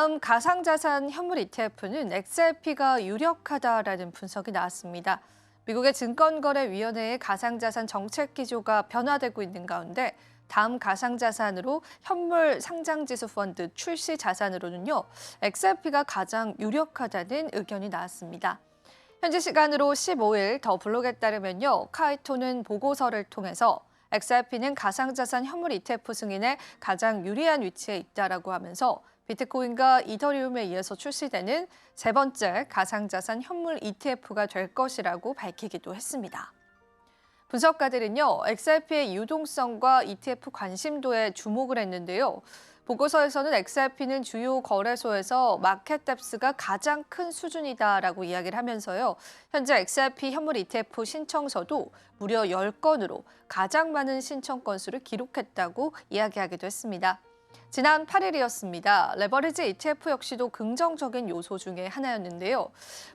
다음 가상자산 현물 ETF는 XRP가 유력하다라는 분석이 나왔습니다. 미국의 증권거래위원회의 가상자산 정책 기조가 변화되고 있는 가운데 다음 가상자산으로 현물 상장지수 펀드 출시 자산으로는요, XRP가 가장 유력하다는 의견이 나왔습니다. 현지 시간으로 15일 더 블록에 따르면요, 카이토는 보고서를 통해서 XRP는 가상자산 현물 ETF 승인에 가장 유리한 위치에 있다라고 하면서 비트코인과 이더리움에 이어서 출시되는 세 번째 가상자산 현물 ETF가 될 것이라고 밝히기도 했습니다. 분석가들은요, XRP의 유동성과 ETF 관심도에 주목을 했는데요. 보고서에서는 XRP는 주요 거래소에서 마켓뎁스가 가장 큰 수준이다라고 이야기를 하면서요. 현재 XRP 현물 ETF 신청서도 무려 10건으로 가장 많은 신청 건수를 기록했다고 이야기하기도 했습니다. 지난 8일이었습니다. 레버리지 ETF 역시도 긍정적인 요소 중에 하나였는데요.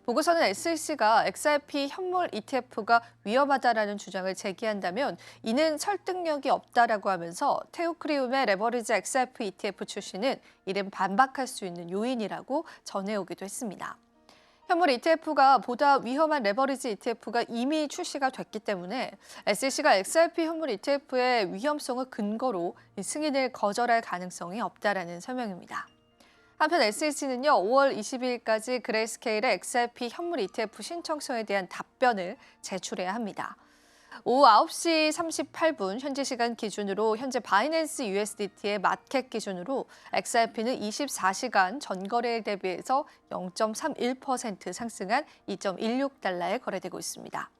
보고서는 SEC가 XRP 현물 ETF가 위험하다라는 주장을 제기한다면 이는 설득력이 없다라고 하면서 테오크리움의 레버리지 XRP ETF 출시는 이른 반박할 수 있는 요인이라고 전해오기도 했습니다. 현물 ETF가 보다 위험한 레버리지 ETF가 이미 출시가 됐기 때문에 SEC가 XRP 현물 ETF의 위험성을 근거로 승인을 거절할 가능성이 없다라는 설명입니다. 한편 SEC는요, 5월 22일까지 그레이스케일의 XRP 현물 ETF 신청서에 대한 답변을 제출해야 합니다. 오후 9시 38분 현지 시간 기준으로 현재 바이낸스 USDT의 마켓 기준으로 XRP는 24시간 전거래일 대비해서 0.31% 상승한 2.16달러에 거래되고 있습니다.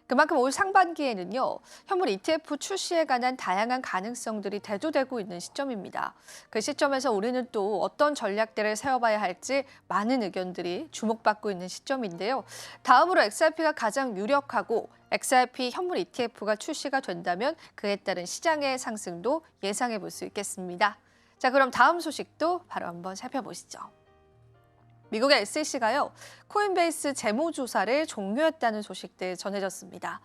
그만큼 올 상반기에는요, 현물 ETF 출시에 관한 다양한 가능성들이 대두되고 있는 시점입니다. 그 시점에서 우리는 또 어떤 전략들을 세워봐야 할지 많은 의견들이 주목받고 있는 시점인데요. 다음으로 XRP가 가장 유력하고 XRP 현물 ETF가 출시가 된다면 그에 따른 시장의 상승도 예상해 볼 수 있겠습니다. 자, 그럼 다음 소식도 바로 한번 살펴보시죠. 미국의 SEC가요, 코인베이스 재무조사를 종료했다는 소식들 전해졌습니다.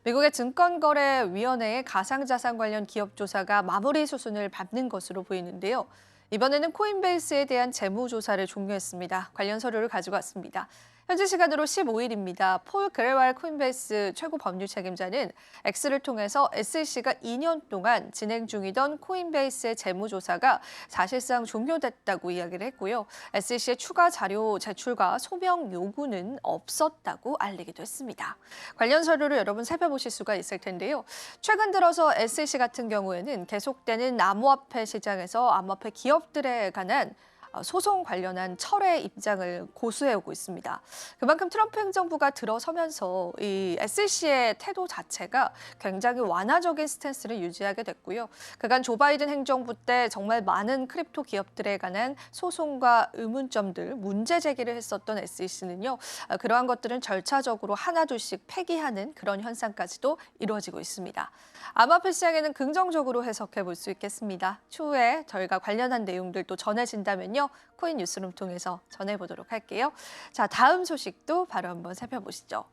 미국의 증권거래위원회의 가상자산 관련 기업 조사가 마무리 수순을 밟는 것으로 보이는데요. 이번에는 코인베이스에 대한 재무조사를 종료했습니다. 관련 서류를 가지고 왔습니다. 현지 시간으로 15일입니다. 폴 그레왈 코인베이스 최고 법률 책임자는 X를 통해서 SEC가 2년 동안 진행 중이던 코인베이스의 재무조사가 사실상 종료됐다고 이야기를 했고요. SEC의 추가 자료 제출과 소명 요구는 없었다고 알리기도 했습니다. 관련 서류를 여러분 살펴보실 수가 있을 텐데요. 최근 들어서 SEC 같은 경우에는 계속되는 암호화폐 시장에서 암호화폐 기업들에 관한 소송 관련한 철회 입장을 고수해오고 있습니다. 그만큼 트럼프 행정부가 들어서면서 이 SEC의 태도 자체가 굉장히 완화적인 스탠스를 유지하게 됐고요. 그간 조 바이든 행정부 때 정말 많은 크립토 기업들에 관한 소송과 의문점들, 문제 제기를 했었던 SEC는요. 그러한 것들은 절차적으로 하나둘씩 폐기하는 그런 현상까지도 이루어지고 있습니다. 암호화폐 시장에는 긍정적으로 해석해 볼 수 있겠습니다. 추후에 저희가 관련한 내용들도 전해진다면요. 코인 뉴스룸 통해서 전해보도록 할게요. 자, 다음 소식도 바로 한번 살펴보시죠.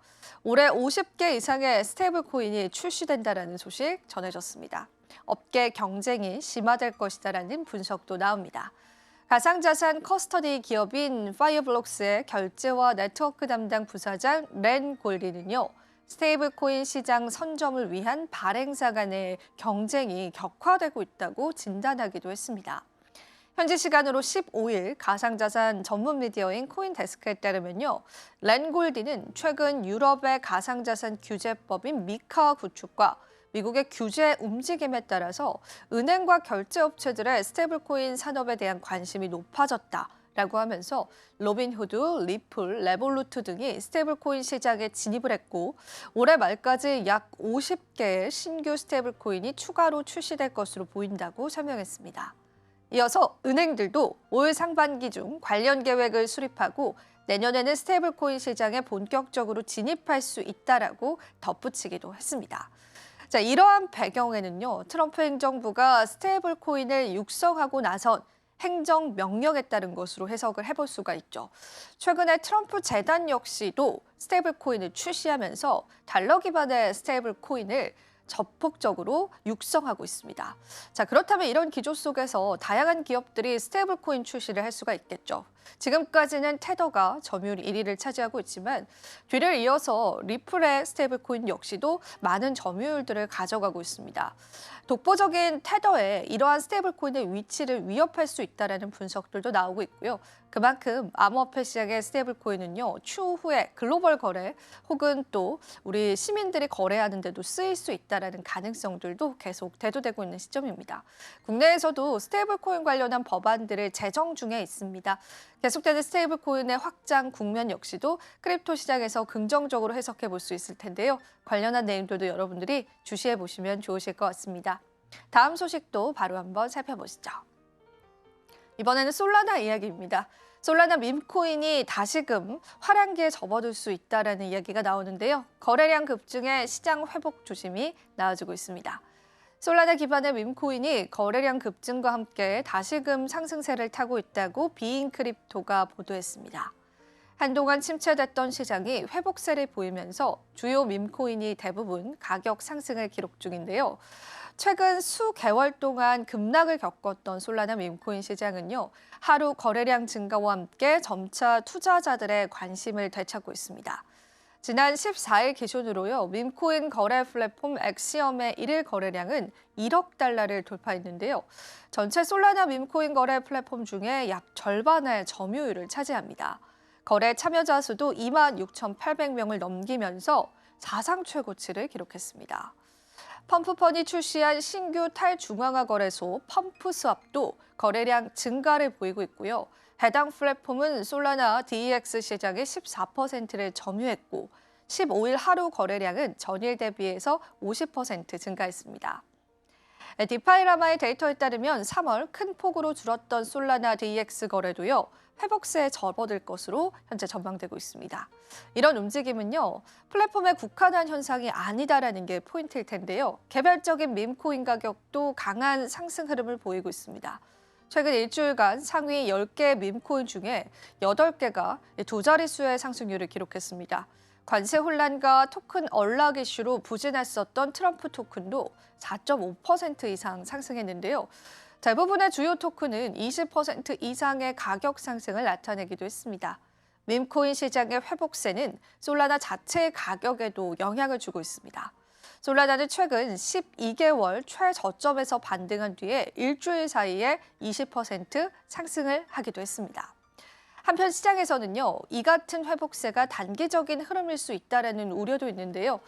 올해 50개 이상의 스테이블 코인이 출시된다라는 소식 전해졌습니다. 업계 경쟁이 심화될 것이다라는 분석도 나옵니다. 가상자산 커스터디 기업인 파이어블록스의 결제와 네트워크 담당 부사장 렌 골디는요. 스테이블 코인 시장 선점을 위한 발행사 간의 경쟁이 격화되고 있다고 진단하기도 했습니다. 현지 시간으로 15일 가상자산 전문 미디어인 코인데스크에 따르면요. 렌 골디는 최근 유럽의 가상자산 규제법인 미카 구축과 미국의 규제 움직임에 따라서 은행과 결제업체들의 스테이블코인 산업에 대한 관심이 높아졌다라고 하면서 로빈후드, 리플, 레볼루트 등이 스테이블코인 시장에 진입을 했고 올해 말까지 약 50개의 신규 스테이블코인이 추가로 출시될 것으로 보인다고 설명했습니다. 이어서 은행들도 올 상반기 중 관련 계획을 수립하고 내년에는 스테이블코인 시장에 본격적으로 진입할 수 있다라고 덧붙이기도 했습니다. 자, 이러한 배경에는요, 트럼프 행정부가 스테이블코인을 육성하고 나선 행정명령에 따른 것으로 해석을 해볼 수가 있죠. 최근에 트럼프 재단 역시도 스테이블코인을 출시하면서 달러 기반의 스테이블코인을 전폭적으로 육성하고 있습니다. 자, 그렇다면 이런 기조 속에서 다양한 기업들이 스테이블 코인 출시를 할 수가 있겠죠. 지금까지는 테더가 점유율 1위를 차지하고 있지만 뒤를 이어서 리플의 스테이블 코인 역시도 많은 점유율들을 가져가고 있습니다. 독보적인 테더에 이러한 스테이블 코인의 위치를 위협할 수 있다는 분석들도 나오고 있고요. 그만큼 암호화폐 시장의 스테이블 코인은요, 추후에 글로벌 거래 혹은 또 우리 시민들이 거래하는 데도 쓰일 수 있다는 가능성들도 계속 대두되고 있는 시점입니다. 국내에서도 스테이블 코인 관련한 법안들을 제정 중에 있습니다. 계속되는 스테이블 코인의 확장 국면 역시도 크립토 시장에서 긍정적으로 해석해 볼 수 있을 텐데요. 관련한 내용들도 여러분들이 주시해 보시면 좋으실 것 같습니다. 다음 소식도 바로 한번 살펴보시죠. 이번에는 솔라나 이야기입니다. 솔라나 밈코인이 다시금 화랑기에 접어들 수 있다는 이야기가 나오는데요. 거래량 급증에 시장 회복 조짐이 나와주고 있습니다. 솔라나 기반의 밈코인이 거래량 급증과 함께 다시금 상승세를 타고 있다고 비인 크립토가 보도했습니다. 한동안 침체됐던 시장이 회복세를 보이면서 주요 밈코인이 대부분 가격 상승을 기록 중인데요. 최근 수개월 동안 급락을 겪었던 솔라나 밈코인 시장은요, 하루 거래량 증가와 함께 점차 투자자들의 관심을 되찾고 있습니다. 지난 14일 기준으로요, 밈코인 거래 플랫폼 엑시엄의 일일 거래량은 1억 달러를 돌파했는데요. 전체 솔라나 밈코인 거래 플랫폼 중에 약 절반의 점유율을 차지합니다. 거래 참여자 수도 26,800명을 넘기면서 사상 최고치를 기록했습니다. 펌프펀이 출시한 신규 탈중앙화 거래소 펌프스왑도 거래량 증가를 보이고 있고요. 해당 플랫폼은 솔라나 DEX 시장의 14%를 점유했고 15일 하루 거래량은 전일 대비해서 50% 증가했습니다. 디파이라마의 데이터에 따르면 3월 큰 폭으로 줄었던 솔라나 DEX 거래도요, 회복세에 접어들 것으로 현재 전망되고 있습니다. 이런 움직임은요, 플랫폼에 국한한 현상이 아니다라는 게 포인트일 텐데요. 개별적인 밈코인 가격도 강한 상승 흐름을 보이고 있습니다. 최근 일주일간 상위 10개 밈코인 중에 8개가 두 자릿수의 상승률을 기록했습니다. 관세 혼란과 토큰 언락 이슈로 부진했었던 트럼프 토큰도 4.5% 이상 상승했는데요. 대부분의 주요 토큰은 20% 이상의 가격 상승을 나타내기도 했습니다. 밈코인 시장의 회복세는 솔라나 자체의 가격에도 영향을 주고 있습니다. 솔라나는 최근 12개월 최저점에서 반등한 뒤에 일주일 사이에 20% 상승을 하기도 했습니다. 한편 시장에서는요, 이 같은 회복세가 단기적인 흐름일 수 있다는 우려도 있는데요.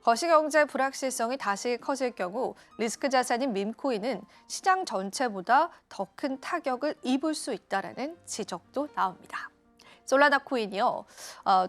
거시경제 불확실성이 다시 커질 경우 리스크 자산인 밈코인은 시장 전체보다 더 큰 타격을 입을 수 있다는 지적도 나옵니다. 솔라나 코인이요,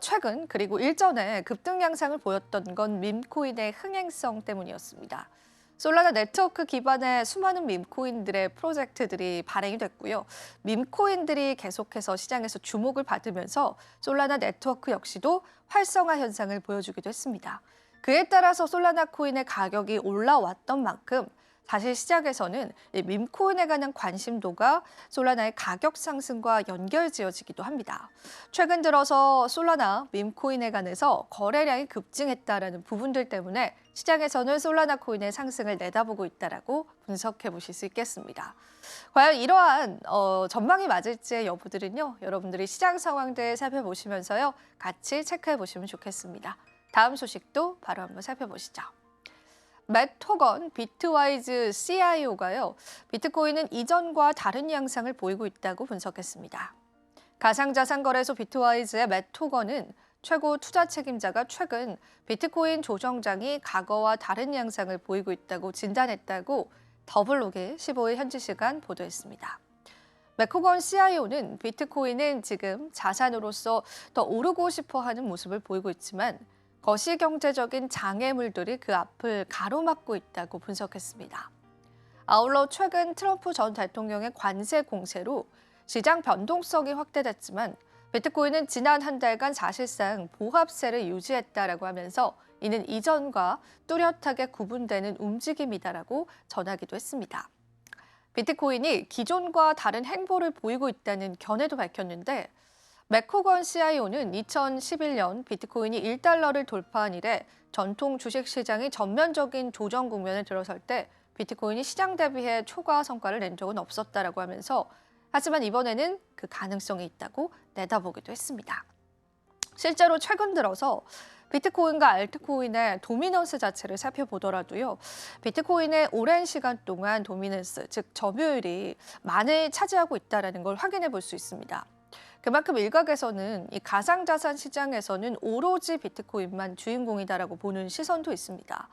최근 그리고 일전에 급등 양상을 보였던 건 밈코인의 흥행성 때문이었습니다. 솔라나 네트워크 기반의 수많은 밈코인들의 프로젝트들이 발행이 됐고요. 밈코인들이 계속해서 시장에서 주목을 받으면서 솔라나 네트워크 역시도 활성화 현상을 보여주기도 했습니다. 그에 따라서 솔라나 코인의 가격이 올라왔던 만큼 사실 시장에서는 밈코인에 관한 관심도가 솔라나의 가격 상승과 연결지어지기도 합니다. 최근 들어서 솔라나 밈코인에 관해서 거래량이 급증했다라는 부분들 때문에 시장에서는 솔라나 코인의 상승을 내다보고 있다라고 분석해 보실 수 있겠습니다. 과연 이러한 전망이 맞을지의 여부들은요, 여러분들이 시장 상황들 살펴보시면서요, 같이 체크해 보시면 좋겠습니다. 다음 소식도 바로 한번 살펴보시죠. 맷 토건 비트와이즈 CIO가요, 비트코인은 이전과 다른 양상을 보이고 있다고 분석했습니다. 가상자산 거래소 비트와이즈의 맷 토건은 최고 투자 책임자가 최근 비트코인 조정장이 과거와 다른 양상을 보이고 있다고 진단했다고 더블로그 15일 현지 시간 보도했습니다. 맥코건 CIO는 비트코인은 지금 자산으로서 더 오르고 싶어 하는 모습을 보이고 있지만 거시경제적인 장애물들이 그 앞을 가로막고 있다고 분석했습니다. 아울러 최근 트럼프 전 대통령의 관세 공세로 시장 변동성이 확대됐지만 비트코인은 지난 한 달간 사실상 보합세를 유지했다라고 하면서 이는 이전과 뚜렷하게 구분되는 움직임이다라고 전하기도 했습니다. 비트코인이 기존과 다른 행보를 보이고 있다는 견해도 밝혔는데 맥코건 CIO는 2011년 비트코인이 1달러를 돌파한 이래 전통 주식시장이 전면적인 조정 국면에 들어설 때 비트코인이 시장 대비해 초과 성과를 낸 적은 없었다라고 하면서 하지만 이번에는 그 가능성이 있다고 내다보기도 했습니다. 실제로 최근 들어서 비트코인과 알트코인의 도미넌스 자체를 살펴보더라도요. 비트코인의 오랜 시간 동안 도미넌스, 즉 점유율이 많이 차지하고 있다는 걸 확인해 볼 수 있습니다. 그만큼 일각에서는 이 가상자산 시장에서는 오로지 비트코인만 주인공이다라고 보는 시선도 있습니다.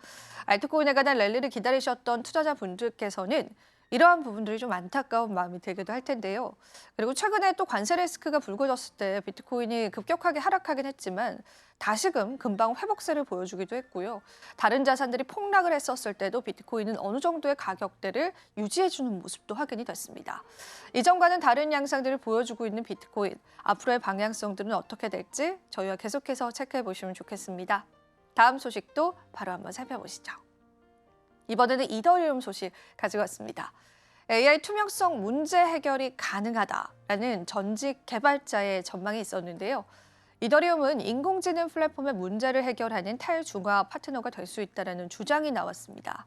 알트코인에 관한 랠리를 기다리셨던 투자자분들께서는 이러한 부분들이 좀 안타까운 마음이 들기도 할 텐데요. 그리고 최근에 또 관세 리스크가 불거졌을 때 비트코인이 급격하게 하락하긴 했지만 다시금 금방 회복세를 보여주기도 했고요. 다른 자산들이 폭락을 했었을 때도 비트코인은 어느 정도의 가격대를 유지해주는 모습도 확인이 됐습니다. 이전과는 다른 양상들을 보여주고 있는 비트코인, 앞으로의 방향성들은 어떻게 될지 저희와 계속해서 체크해 보시면 좋겠습니다. 다음 소식도 바로 한번 살펴보시죠. 이번에는 이더리움 소식 가지고 왔습니다. AI 투명성 문제 해결이 가능하다라는 전직 개발자의 전망이 있었는데요. 이더리움은 인공지능 플랫폼의 문제를 해결하는 탈중화 파트너가 될 수 있다는 주장이 나왔습니다.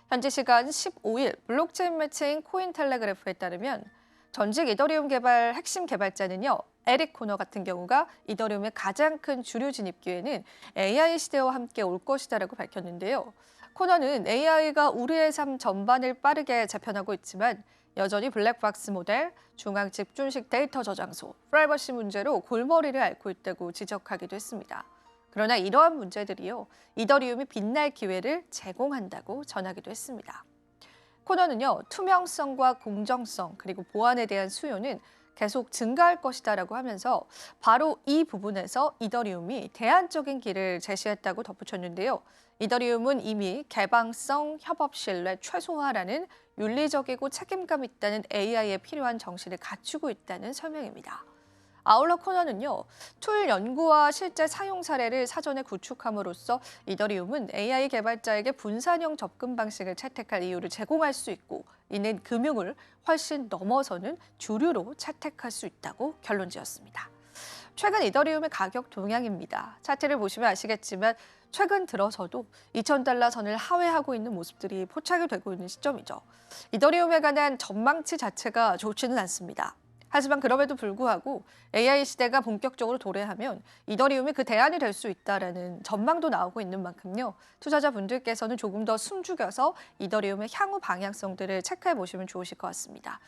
현지 시간 15일 블록체인 매체인 코인텔레그래프에 따르면 전직 이더리움 개발 핵심 개발자는요. 에릭 코너 같은 경우가 이더리움의 가장 큰 주류 진입 기회는 AI 시대와 함께 올 것이다라고 밝혔는데요. 코너는 AI가 우리의 삶 전반을 빠르게 재편하고 있지만 여전히 블랙박스 모델, 중앙 집중식 데이터 저장소, 프라이버시 문제로 골머리를 앓고 있다고 지적하기도 했습니다. 그러나 이러한 문제들이요, 이더리움이 빛날 기회를 제공한다고 전하기도 했습니다. 코너는요, 투명성과 공정성 그리고 보안에 대한 수요는 계속 증가할 것이다라고 하면서 바로 이 부분에서 이더리움이 대안적인 길을 제시했다고 덧붙였는데요. 이더리움은 이미 개방성, 협업 신뢰 최소화라는 윤리적이고 책임감 있다는 AI에 필요한 정신을 갖추고 있다는 설명입니다. 아울러 코너는요, 툴 연구와 실제 사용 사례를 사전에 구축함으로써 이더리움은 AI 개발자에게 분산형 접근 방식을 채택할 이유를 제공할 수 있고, 이는 금융을 훨씬 넘어서는 주류로 채택할 수 있다고 결론 지었습니다. 최근 이더리움의 가격 동향입니다. 차트를 보시면 아시겠지만 최근 들어서도 2,000달러 선을 하회하고 있는 모습들이 포착이 되고 있는 시점이죠. 이더리움에 관한 전망치 자체가 좋지는 않습니다. 하지만 그럼에도 불구하고 AI 시대가 본격적으로 도래하면 이더리움이 그 대안이 될 수 있다라는 전망도 나오고 있는 만큼요. 투자자분들께서는 조금 더 숨죽여서 이더리움의 향후 방향성들을 체크해 보시면 좋으실 것 같습니다.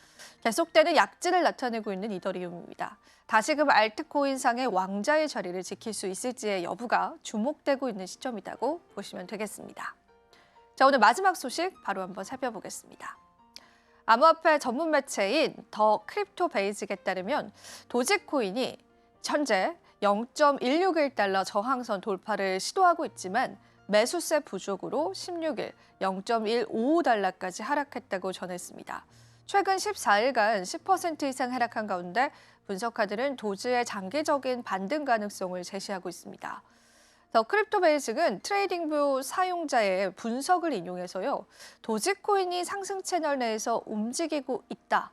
계속되는 약진을 나타내고 있는 이더리움입니다. 다시금 알트코인상의 왕자의 자리를 지킬 수 있을지의 여부가 주목되고 있는 시점이라고 보시면 되겠습니다. 자, 오늘 마지막 소식 바로 한번 살펴보겠습니다. 암호화폐 전문 매체인 더 크립토 베이직에 따르면 도지코인이 현재 0.161달러 저항선 돌파를 시도하고 있지만 매수세 부족으로 16일 0.155달러까지 하락했다고 전했습니다. 최근 14일간 10% 이상 하락한 가운데 분석가들은 도지의 장기적인 반등 가능성을 제시하고 있습니다. 더 크립토 베이직은 트레이딩뷰 사용자의 분석을 인용해서요. 도지코인이 상승 채널 내에서 움직이고 있다.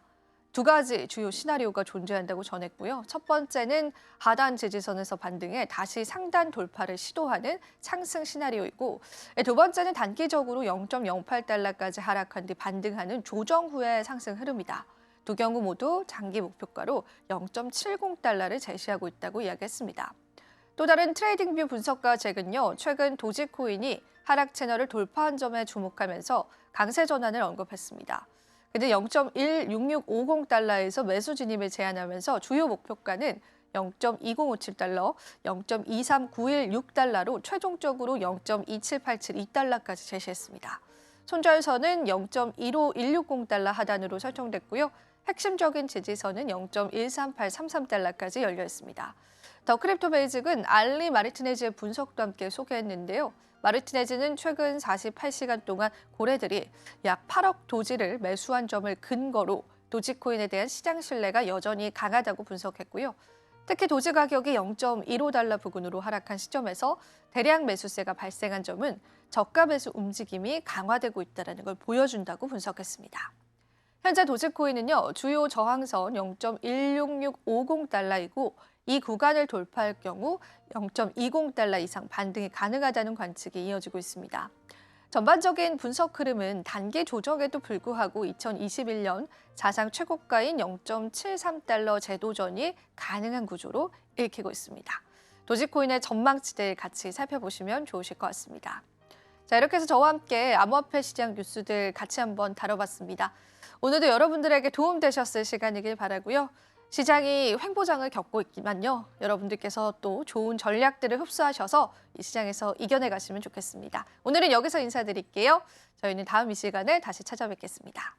두 가지 주요 시나리오가 존재한다고 전했고요. 첫 번째는 하단 지지선에서 반등해 다시 상단 돌파를 시도하는 상승 시나리오이고, 두 번째는 단기적으로 0.08달러까지 하락한 뒤 반등하는 조정 후의 상승 흐름이다. 두 경우 모두 장기 목표가로 0.70달러를 제시하고 있다고 이야기했습니다. 또 다른 트레이딩뷰 분석가 잭은요, 최근 도지코인이 하락 채널을 돌파한 점에 주목하면서 강세 전환을 언급했습니다. 그는 0.16650달러에서 매수 진입을 제안하면서 주요 목표가는 0.2057달러, 0.23916달러로 최종적으로 0.27872달러까지 제시했습니다. 손절선은 0.15160달러 하단으로 설정됐고요. 핵심적인 지지선은 0.13833달러까지 열려 있습니다. 더 크립토 베이직은 알리 마르티네즈의 분석도 함께 소개했는데요. 마르티네즈는 최근 48시간 동안 고래들이 약 8억 도지를 매수한 점을 근거로 도지코인에 대한 시장 신뢰가 여전히 강하다고 분석했고요. 특히 도지 가격이 0.15달러 부근으로 하락한 시점에서 대량 매수세가 발생한 점은 저가 매수 움직임이 강화되고 있다는 걸 보여준다고 분석했습니다. 현재 도지코인은요, 주요 저항선 0.16650달러이고 이 구간을 돌파할 경우 0.20달러 이상 반등이 가능하다는 관측이 이어지고 있습니다. 전반적인 분석 흐름은 단기 조정에도 불구하고 2021년 사상 최고가인 0.73달러 재도전이 가능한 구조로 읽히고 있습니다. 도지코인의 전망치들 같이 살펴보시면 좋으실 것 같습니다. 자, 이렇게 해서 저와 함께 암호화폐 시장 뉴스들 같이 한번 다뤄봤습니다. 오늘도 여러분들에게 도움되셨을 시간이길 바라고요. 시장이 횡보장을 겪고 있지만요. 여러분들께서 또 좋은 전략들을 흡수하셔서 이 시장에서 이겨내 가시면 좋겠습니다. 오늘은 여기서 인사드릴게요. 저희는 다음 이 시간에 다시 찾아뵙겠습니다.